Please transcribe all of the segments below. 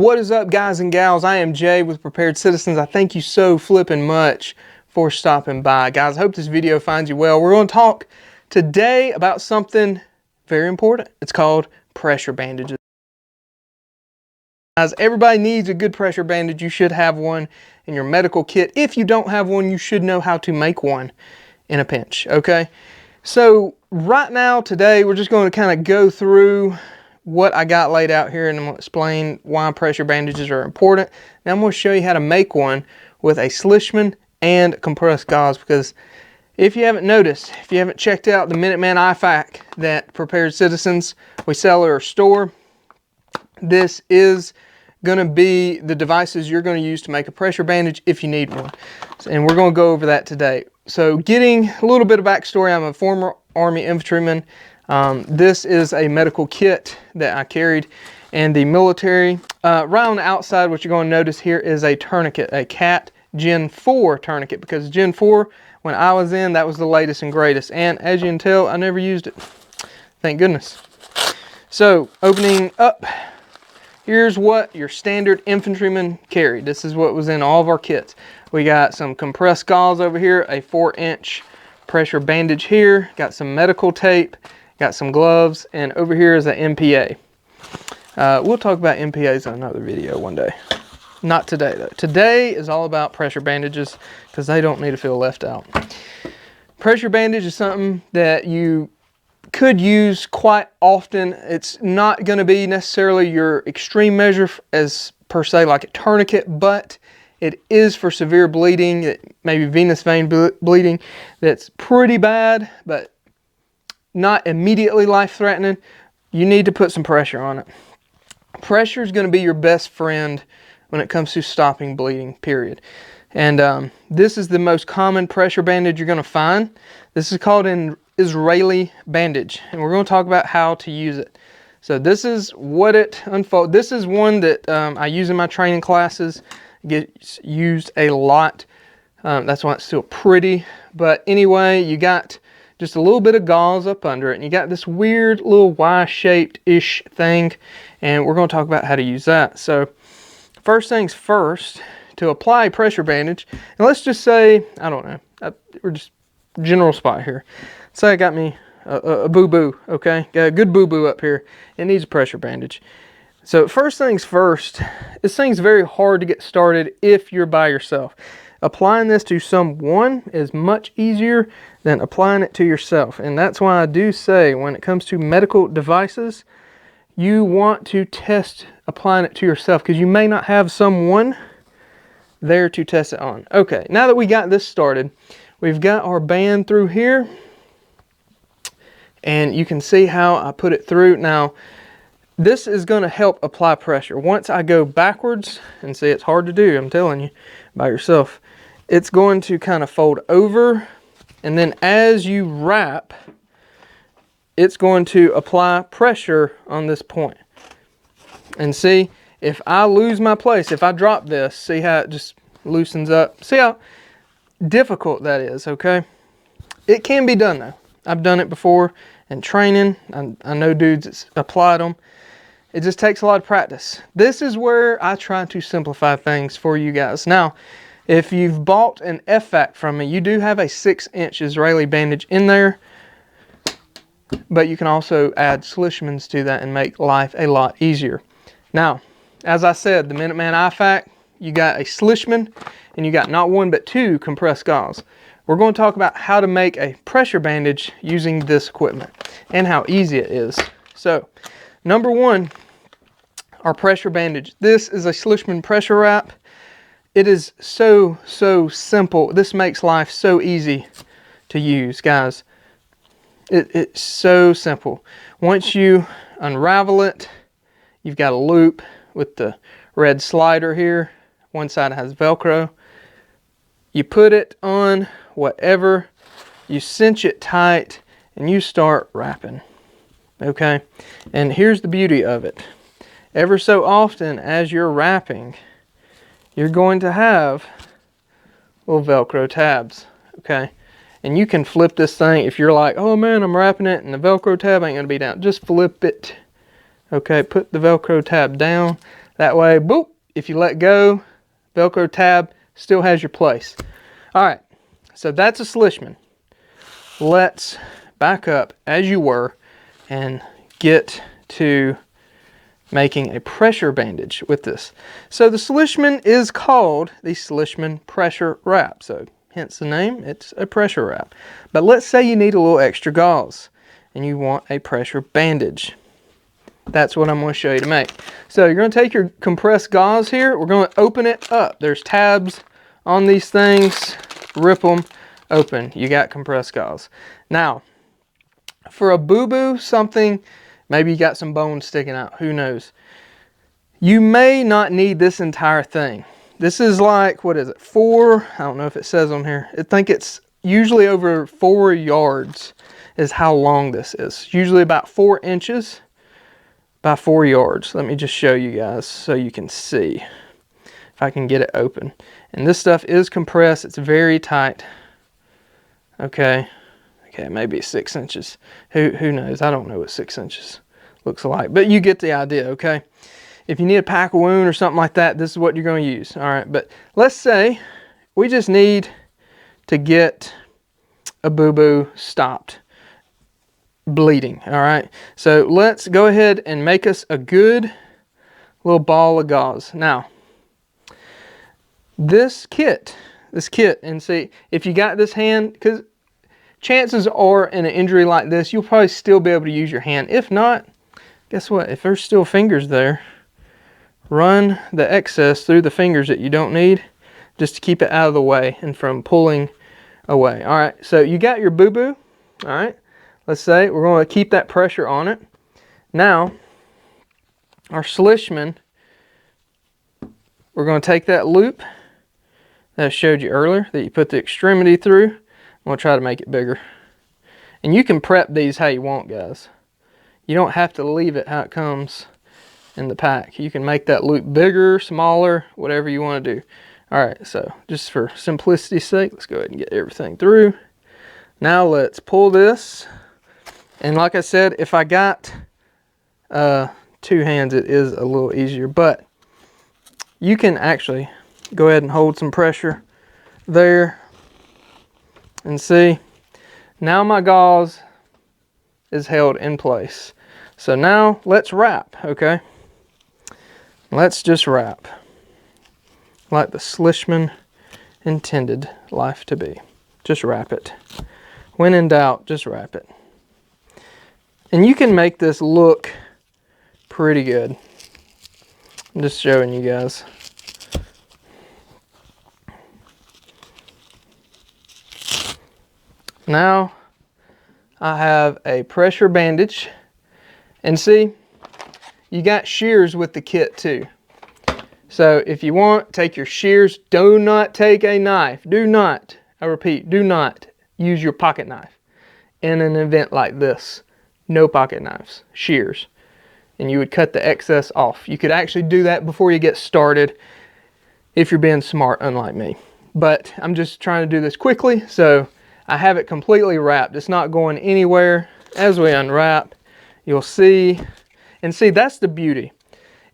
What is up, guys and gals? I am Jay with Prepared Citizens. I thank you so flipping much for stopping by. Guys, I hope this video finds you well. We're going to talk today about something very important. It's called pressure bandages. Guys, everybody needs a good pressure bandage. You should have one in your medical kit. If you don't have one, you should know how to make one in a pinch, okay? So right now, today, we're just going to kind of go through what I got laid out here, and I'm going to explain why pressure bandages are important. Now I'm going to show you how to make one with a Slushman and compressed gauze, because if you haven't noticed, if you haven't checked out the Minuteman IFAC that Prepared Citizens we sell at our store, this is going to be the devices you're going to use to make a pressure bandage if you need one. And we're going to go over that today. So getting a little bit of backstory, I'm a former Army infantryman. This is a medical kit that I carried in the military. Right on the outside, what you're going to notice here is a tourniquet, a CAT Gen 4 tourniquet, because Gen 4, when I was in, that was the latest and greatest. And as you can tell, I never used it. Thank goodness. So opening up, here's what your standard infantryman carried. This is what was in all of our kits. We got some compressed gauze over here, a 4-inch pressure bandage here, got some medical tape, got some gloves, and over here is an MPA. We'll talk about MPAs in another video one day. Not today, though. Today is all about pressure bandages, because they don't need to feel left out. Pressure bandage is something that you could use quite often. It's not going to be necessarily your extreme measure as per se like a tourniquet, but it is for severe bleeding, maybe venous vein bleeding that's pretty bad, but not immediately life-threatening. You need to put some pressure on it. Pressure is going to be your best friend when it comes to stopping bleeding, period. And this is the most common pressure bandage you're going to find. This is called an Israeli bandage, and we're going to talk about how to use it. So this is what it unfolds. This is one that I use in my training classes. It gets used a lot. That's why it's still pretty. But anyway, you got just a little bit of gauze up under it, and you got this weird little Y-shaped-ish thing, and we're going to talk about how to use that. So first things first, to apply a pressure bandage, and let's just say, I don't know, we're just general spot here. Say I got me a boo-boo, okay? Got a good boo-boo up here. It needs a pressure bandage. So first things first, this thing's very hard to get started if you're by yourself. Applying this to someone is much easier than applying it to yourself. And that's why I do say when it comes to medical devices, you want to test applying it to yourself, because you may not have someone there to test it on. Okay, now that we got this started, we've got our band through here. And you can see how I put it through. Now, this is going to help apply pressure. Once I go backwards, and see, it's hard to do, I'm telling you, by yourself. It's going to kind of fold over, and then as you wrap, it's going to apply pressure on this point. And see, if I lose my place, if I drop this, see how it just loosens up? See how difficult that is, okay? It can be done, though. I've done it before in training. I know dudes that's applied them. It just takes a lot of practice. This is where I try to simplify things for you guys. Now, if you've bought an FVAC from me, you do have a 6-inch Israeli bandage in there, but you can also add Slishmans to that and make life a lot easier. Now, as I said, the Minuteman IFAC, you got a Slishman, and you got not one but 2 compressed gauze. We're going to talk about how to make a pressure bandage using this equipment and how easy it is. So, number one, our pressure bandage. This is a Slishman Pressure Wrap. It is so simple. This makes life so easy to use, guys. It's so simple. Once you unravel it, you've got a loop with the red slider here. One side has Velcro. You put it on whatever, you cinch it tight, and you start wrapping. Okay? And here's the beauty of it. Ever so often, as you're wrapping, you're going to have little Velcro tabs. Okay? And you can flip this thing if you're like, oh man, I'm wrapping it and the Velcro tab ain't going to be down. Just flip it. Okay? Put the Velcro tab down. That way, boop, if you let go, Velcro tab still has your place. All right, so that's a Slishman. Let's back up as you were and get to making a pressure bandage with this. So the Slishman is called the Slishman Pressure Wrap. So hence the name, it's a pressure wrap. But let's say you need a little extra gauze and you want a pressure bandage. That's what I'm going to show you to make. So you're going to take your compressed gauze here. We're going to open it up. There's tabs on these things. Rip them open. You got compressed gauze. Now, for a boo-boo, something, maybe you got some bones sticking out. Who knows? You may not need this entire thing. This is like, what is it? I don't know if it says on here. I think it's usually over 4 yards is how long this is. Usually about 4 inches. By 4 yards. Let me just show you guys so you can see if I can get it open. And this stuff is compressed. It's very tight. Okay. Okay, maybe 6 inches. Who knows? I don't know what 6 inches looks like. But you get the idea, okay? If you need a pack a wound or something like that, this is what you're going to use. All right, but let's say we just need to get a boo-boo stopped bleeding. All right, so let's go ahead and make us a good little ball of gauze. Now this kit, and see if you got this hand, because chances are in an injury like this you'll probably still be able to use your hand. If not, guess what, if there's still fingers there, run the excess through the fingers that you don't need, just to keep it out of the way and from pulling away. All right, so you got your boo-boo. All right, let's say we're going to keep that pressure on it. Now, our Slishman, we're going to take that loop that I showed you earlier that you put the extremity through. I'm going to try to make it bigger. And you can prep these how you want, guys. You don't have to leave it how it comes in the pack. You can make that loop bigger, smaller, whatever you want to do. All right, so just for simplicity's sake, let's go ahead and get everything through. Now let's pull this. And like I said, if I got 2 hands, it is a little easier. But you can actually go ahead and hold some pressure there. And see, now my gauze is held in place. So now let's wrap, okay? Let's just wrap like the Slishman intended life to be. Just wrap it. When in doubt, just wrap it. And you can make this look pretty good. I'm just showing you guys. Now I have a pressure bandage. And see, you got shears with the kit too. So if you want, take your shears. Do not take a knife. Do not, I repeat, do not use your pocket knife in an event like this. No pocket knives, shears. And you would cut the excess off. You could actually do that before you get started if you're being smart, unlike me. But I'm just trying to do this quickly, so I have it completely wrapped. It's not going anywhere. As we unwrap, you'll see, and see, that's the beauty.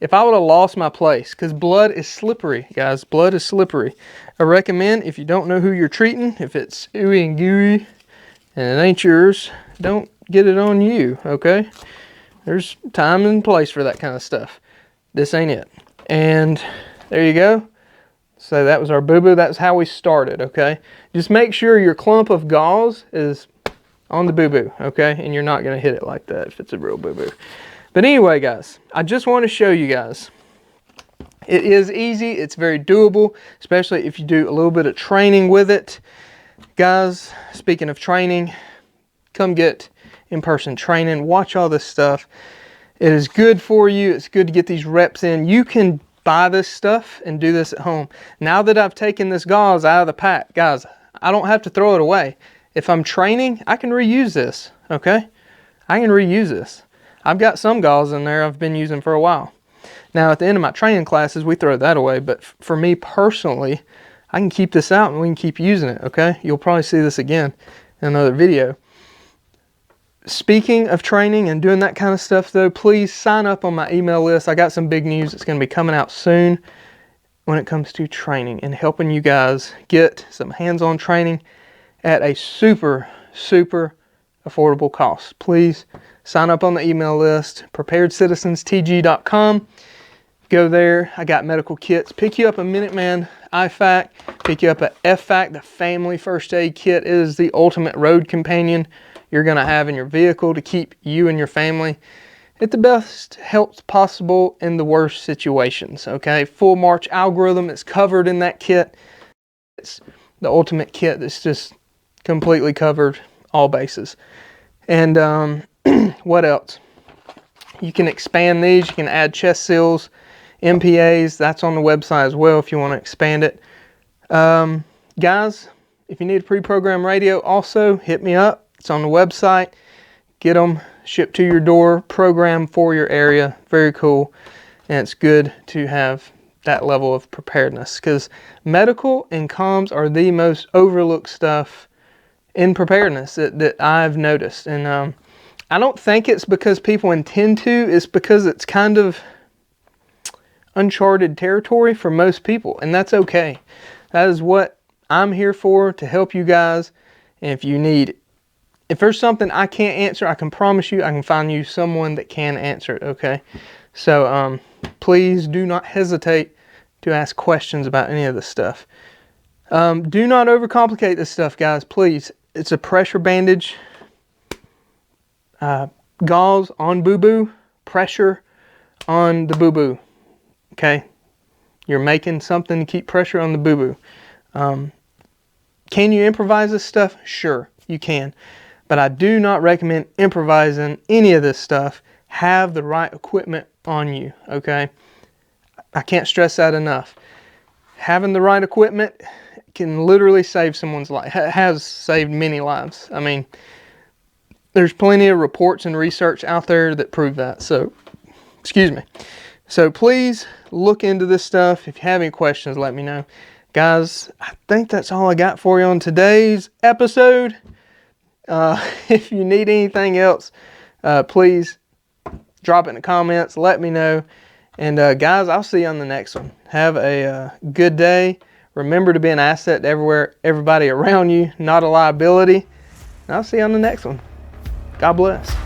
If I would have lost my place, because blood is slippery, guys, blood is slippery. I recommend, if you don't know who you're treating, if it's ooey and gooey and it ain't yours, don't get it on you, okay? There's time and place for that kind of stuff. This ain't it. And there you go. So that was our boo-boo. That's how we started, okay? Just make sure your clump of gauze is on the boo-boo, okay? And you're not going to hit it like that if it's a real boo-boo. But anyway, guys, I just want to show you guys. It is easy. It's very doable, especially if you do a little bit of training with it. Guys, speaking of training, come get in-person training. Watch all this stuff. It is good for you. It's good to get these reps in. You can buy this stuff and do this at home. Now that I've taken this gauze out of the pack, guys, I don't have to throw it away. If I'm training, I can reuse this, okay? I can reuse this. I've got some gauze in there I've been using for a while. Now, at the end of my training classes, we throw that away, but for me personally, I can keep this out and we can keep using it, okay? You'll probably see this again in another video. speaking of training and doing that kind of stuff though, please sign up on my email list. I got some big news that's going to be coming out soon when it comes to training and helping you guys get some hands-on training at a super affordable cost. Please sign up on the email list, preparedcitizenstg.com. Go there. I got medical kits. Pick you up a Minuteman IFAC. Pick you up a FFAC, the family first aid kit. It is the ultimate road companion you're going to have in your vehicle to keep you and your family at the best health possible in the worst situations. Okay, full march algorithm is covered in that kit. It's the ultimate kit that's just completely covered all bases. And what else? You can expand these. You can add chest seals, MPAs. That's on the website as well if you want to expand it. Guys, if you need a pre-programmed radio, also hit me up. It's on the website. Get them shipped to your door, program for your area. Very cool. And it's good to have that level of preparedness, because medical and comms are the most overlooked stuff in preparedness that I've noticed. And I don't think it's because people intend to. It's because it's kind of uncharted territory for most people, and that's okay. That is what I'm here for, to help you guys. And if there's something I can't answer, I can promise you I can find you someone that can answer it, okay? So please do not hesitate to ask questions about any of this stuff. Do not overcomplicate this stuff, guys, please. It's a pressure bandage, gauze on boo-boo, pressure on the boo-boo, okay? You're making something to keep pressure on the boo-boo. Can you improvise this stuff? Sure, you can. But I do not recommend improvising any of this stuff. Have the right equipment on you, okay? I can't stress that enough. Having the right equipment can literally save someone's life. Has saved many lives. I mean, there's plenty of reports and research out there that prove that. So, excuse me. So please look into this stuff. If you have any questions, let me know. Guys, I think that's all I got for you on today's episode. If you need anything else, please drop it in the comments. Let me know. And guys, I'll see you on the next one. Have a good day. Remember to be an asset to everybody around you, not a liability. And I'll see you on the next one. God bless.